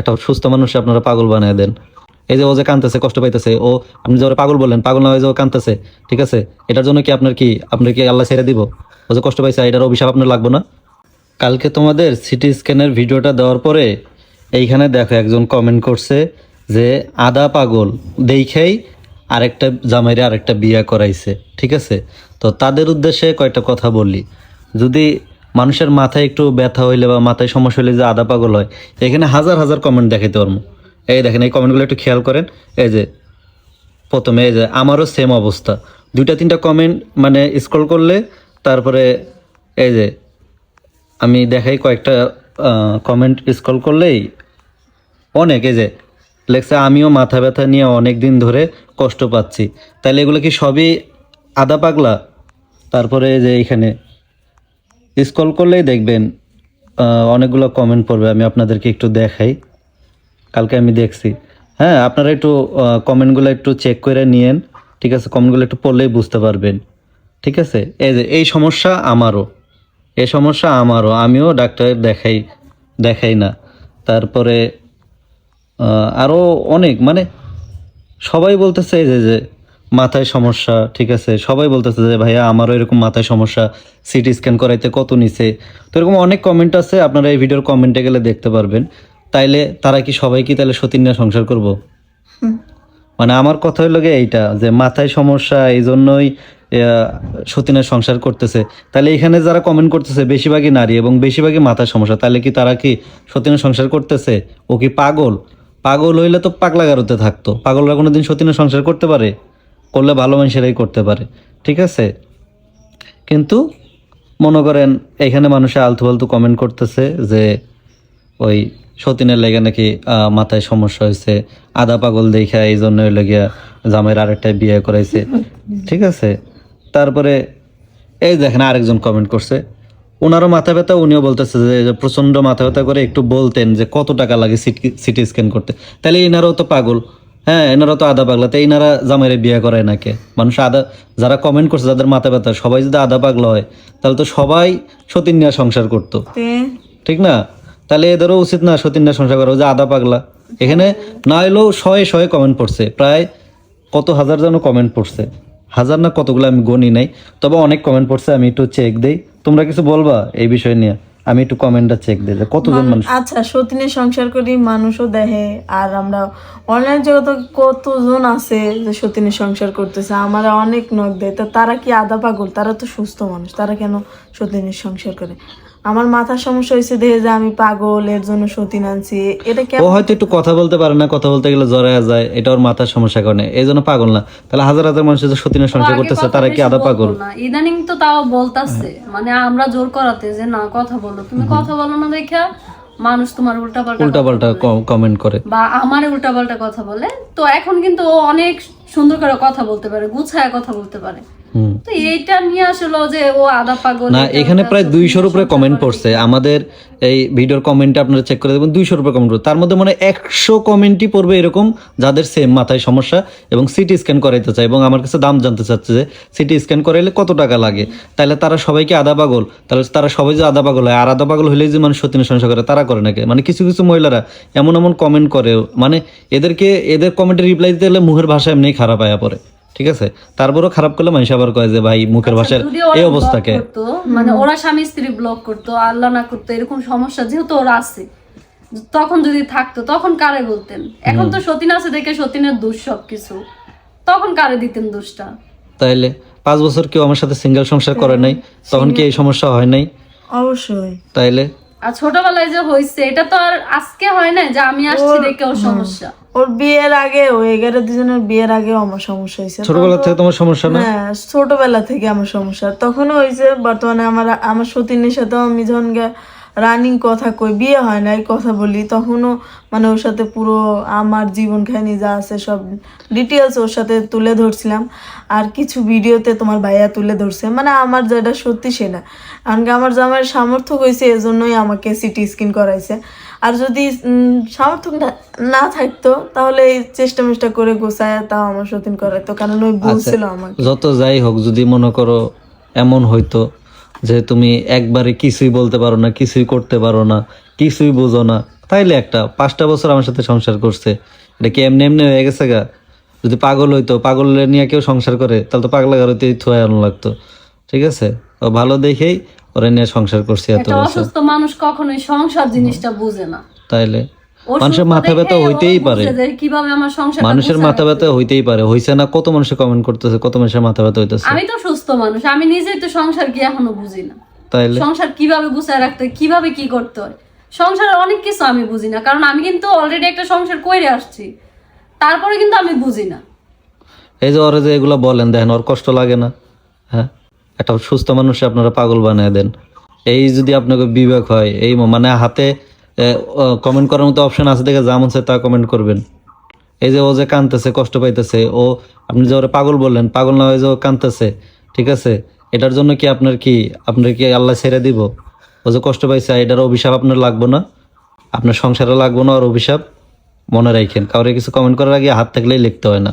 একটা সুস্থ মানুষ আপনারা পাগল বানায় দেন। এই যে ও যে কাঁদতেছে, কষ্ট পাইতেছে, ও আপনি যে ওরা পাগল বললেন, পাগল না হয়ে যে ও কাঁদতেছে, ঠিক আছে, এটার জন্য কি আপনার কি আল্লাহ ছেড়ে দিব? ও যে কষ্ট পাইছে এটার অভিশাপ আপনার লাগবে না? কালকে তোমাদের সিটি স্ক্যানের ভিডিওটা দেওয়ার পরে এইখানে দেখো একজন কমেন্ট করছে যে আদা পাগল দেখেই আরেকটা জামাইরে আরেকটা বিয়ে করাইছে, ঠিক আছে। তো তাদের উদ্দেশ্যে কয়েকটা কথা বলি। যদি মানুষের মাথায় একটু ব্যথা হইলে বা মাথায় সমস্যা হইলে যে আদা পাগল হয়, এখানে হাজার হাজার কমেন্ট দেখাইতে পারবো। এই দেখেন, এই কমেন্টগুলো একটু খেয়াল করেন। এই যে প্রথমে এই যে আমারও সেম অবস্থা, দুইটা তিনটা কমেন্ট মানে স্ক্রল করলে তারপরে এই যে আমি দেখাই কয়েকটা কমেন্ট স্ক্রল করলেই অনেক এই যে লেখছে আমিও মাথা ব্যথা নিয়ে অনেক দিন ধরে কষ্ট পাচ্ছি। তাহলে এগুলো কি সবই আদা পাগলা? তারপরে যে এইখানে স্ক্রল করলেই দেখবেন অনেকগুলো কমেন্ট পড়বে, আমি আপনাদেরকে একটু দেখাই। কালকে আমি দেখছি। হ্যাঁ, আপনারা একটু কমেন্টগুলো একটু চেক করে নিয়েন, ঠিক আছে। কমেন্টগুলো একটু পড়লেই বুঝতে পারবেন, ঠিক আছে। এই যে এই সমস্যা আমারও, আমিও ডাক্তার দেখাই না। তারপরে আরও অনেক মানে সবাই বলতেছে এই যে মাথায় সমস্যা, ঠিক আছে। সবাই বলতেছে যে ভাইয়া আমারও এরকম মাথায় সমস্যা, সিটি স্ক্যান করাইতে কত নিছে। তো এরকম অনেক কমেন্ট আছে, আপনারা এই ভিডিওর কমেন্টে গেলে দেখতে পারবেন। তাইলে তারা কি সবাই কি তাহলে সতীন নিয়ে সংসার করব? মানে আমার কথা হইল গিয়ে এইটা যে মাথায় সমস্যা এই জন্যই সতীনের সংসার করতেছে। তাহলে এখানে যারা কমেন্ট করতেছে বেশিরভাগই নারী এবং বেশিরভাগই মাথায় সমস্যা, তাহলে কি তারা কি সতীনের সংসার করতেছে? ও কি পাগল? পাগল হইলে তো পাগলা গারোতে থাকতো। পাগলরা কোনোদিন সতীনের সংসার করতে পারে? করলে ভালো মানুষেরাই করতে পারে, ঠিক আছে। কিন্তু মনে করেন এখানে মানুষে আলতু ফালতু কমেন্ট করতেছে যে ওই সতীনের লেগে নাকি মাথায় সমস্যা হয়েছে, আদা পাগল দেখা এই জন্য গিয়া জামাইয়ের আরেকটা বিয়ে করাইছে, ঠিক আছে। তারপরে এই দেখেন আরেকজন কমেন্ট করছে, ওনারও মাথা ব্যথা, উনিও বলতেছে যে প্রচন্ড মাথা ব্যথা করে, একটু বলতেন যে কত টাকা লাগে সিটি স্ক্যান করতে। তাহলে এনারাও তো পাগল, হ্যাঁ এনারা তো আদা পাগলা, তো এনারা জামাইরে বিয়ে করায় নাকি? মানুষ আদা, যারা কমেন্ট করছে যাদের মাথা ব্যথা সবাই যদি আদা পাগলা হয় তাহলে তো সবাই সতীন নিয়ে সংসার করতো, ঠিক না? তাহলে এদেরও উচিত না সতীন নিয়ে সংসার করা, যে আদা পাগলা। এখানে না হলেও শয়ে শয়ে কমেন্ট পড়ছে, প্রায় কত হাজার যেন কমেন্ট পড়ছে, হাজার না কতগুলো আমি গণি নাই, তবে অনেক কমেন্ট পড়ছে। আমি একটু চেক দেই, তোমরা কিছু বলবা এই বিষয় নিয়ে? আমি একটু কমেন্টটা চেক দিই যে কতজন মানুষ। আচ্ছা, সতীনের সংসার করি মানুষও দেখে, আর আমরা অনলাইন জগতে কতজন আছে যে সতীনের সংসার করতেছে, আমরা অনেক নখ দেয়। তো তারা কি আদা পাগল? তারা তো সুস্থ মানুষ, তারা কেন সতীনের সংসার করে? আমার মাথার সমস্যা হয়েছে দেখে যে আমি পাগল, এর জন্য সতীন আনছি, এটা ও হয়তো একটু কথা বলতে পারে না, কথা বলতে গেলে জড়ায় যায়, এটা ওর মাথার সমস্যার কারণে, এই জন্য পাগল না। তাহলে হাজার হাজার মানুষ যে সতীনের সংসার করতেছে তারা কি আদা পাগল? ইদানিং তো তাও বলতাছে, মানে আমরা জোর করাতে যে না কথা বলো, তুমি কথা বলো না দেখা মানুষ তোমার উল্টাপাল্টা কমেন্ট করে বা আমার উল্টাপাল্টা কথা বলে। তো এখন কিন্তু ও অনেক সুন্দর করে কথা বলতে পারে, গুছায় কথা বলতে পারে। তো এইটা নিয়ে আসলে যে ও আদা পাগল না, এখানে প্রায় 200-র উপরে কমেন্ট পড়ছে। আমাদের এই ভিডিওর কমেন্টে আপনারা চেক করে দেখবেন 200-র উপরে কমেন্ট পড়ছে। তার মধ্যে মানে 100 কমেন্টই পড়বে এরকম যাদের সেম মাথায় সমস্যা এবং সিটি স্ক্যান করাইতে চায় এবং আমার কাছে দাম জানতে চাচ্ছে যে সিটি স্ক্যান করাইলে কত টাকা লাগে। তাহলে তারা সবাইকে আদা পাগল? তাহলে তারা সবাই যে আদা পাগল হয়, আর আদা পাগল হলেই যে মানুষ সতীনের সংসার করে তারা করে নাকি? মানে কিছু কিছু মহিলারা এমন এমন কমেন্ট করে, মানে এদের কমেন্টে রিপ্লাই দিতে গেলে মুখের ভাষা এমনি খারাপ আয়া পড়ে, ঠিক আছে। তারপরও খারাপ করলে মানুষ আবার কয় যে ভাই মুখের ভাষার এই অবস্থাকে, মানে ওরা স্বামী স্ত্রী ব্লক করতো, আল্লাহ না করতো, এরকম সমস্যা যেহেতু ওরা আছে, তখন যদি থাকতো তখন কারে বলতেন? এখন তো সতীন আছে দেখে সতীনের দোষ সবকিছু, তখন কারে দিতেন দোষটা? তাইলে 5 বছর কেউ আমার সাথে সিঙ্গেল সংসার করে নাই, তখন কি এই সমস্যা হয় নাই? অবশ্যই। তাইলে আর ছোটবেলায় যে হয়েছে এটা তো আর আজকে হয় না যে আমি আসছি দেখে ওর সমস্যা। ওর বিয়ের আগে, ওই 11 দুজনের বিয়ের আগেও আমার সমস্যা হয়েছে। ছোটবেলা থেকে তোমার সমস্যা না? হ্যাঁ, ছোটবেলা থেকে আমার সমস্যা তখনও হয়েছে। বর্তমানে আমার সতীনের সাথে আমি যখন রানিং কথা কই, বিয়ে হয় না, এই কথা বলি, তখনও মানে ওর সাথে পুরো আমার জীবন খানি যা আছে সব ডিটেলস ওর সাথে তুলে ধরছিলাম। আর কিছু ভিডিওতে তোমার ভাইয়া তুলে ধরছে, মানে আমার যেটা সত্যি সেটা। কারণ আমার জামাইয়ের সামর্থ্য হয়েছে, এজন্যই আমাকে সিটি স্ক্যান করাইছে। আর যদি সামর্থ্য না থাকতো তাহলে এই চেষ্টা করে গোছায় তাও আমার সতীন করাইতো, কারণ ওই বলছিল আমাকে। যত যাই হোক, যদি মনে করো এমন হইতো যে তুমি একবারে কিছুই বলতে পারো না, কিছুই করতে পারো না, কিছুই বোঝো না, তাইলে একটা 5টা বছর আমার সাথে সংসার করছে, এটা কি এমনি এমনি হয়ে গেছে গা? যদি পাগল হইতো, পাগল নিয়ে কেউ সংসার করে তাহলে তো পাগলা ঘরেতে থুয়ে আনো লাগতো। ঠিক আছে, ও ভালো দেখেই ওরা নিয়ে সংসার করছে এত একটা বছর। অসুস্থ মানুষ কখনোই সংসার জিনিসটা বুঝে না। তাইলে অসুস্থ মানুষের মাথা দেখে ব্যথা ও হইতেই পারে, বুঝে যে কিভাবে আমার সংসার মানুষের মাথা ব্যথা হইতেই পারে, হইছে না? কত মানুষে কমেন্ট করতেছে, কত মানুষের মাথা ব্যথা হইতেছে। আমি তো সুস্থ মানুষ, আমি নিজেই তো সংসার কি এখনো বুঝি না। তাইলে সংসার কিভাবে গুছায় রাখতে হয়, কিভাবে কি করতে হয়, সংসারের অনেক কিছু আমি বুঝি না, কারণ আমি কিন্তু অলরেডি একটা সংসার করে আসছি, তারপরে কিন্তু আমি বুঝি না। এই যে ওরা যে এগুলো বলেন, দেখেন ওর কষ্ট লাগে না? হ্যাঁ, একটা সুস্থ মানুষে আপনারা পাগল বানিয়ে দেন। এই যদি আপনাকে বিবেক হয়, এই মানে হাতে কমেন্ট করার মতো অপশন আছে দেখে যা মন চায় তা কমেন্ট করবেন। এই যে ও যে কাঁদতেছে, কষ্ট পাইতেছে, ও আপনি যে ওরা পাগল বললেন, পাগল না হয়ে যে ও কাঁদতেছে, ঠিক আছে, এটার জন্য কি আপনার কি আল্লাহ ছেড়ে দিব? ও যে কষ্ট পাইছে এটার অভিশাপ আপনার লাগবো না? আপনার সংসারে লাগবো না ওর অভিশাপ? মনে রাখেন, কাউরে কিছু কমেন্ট করার আগে হাত থাকলেই লিখতে হয় না।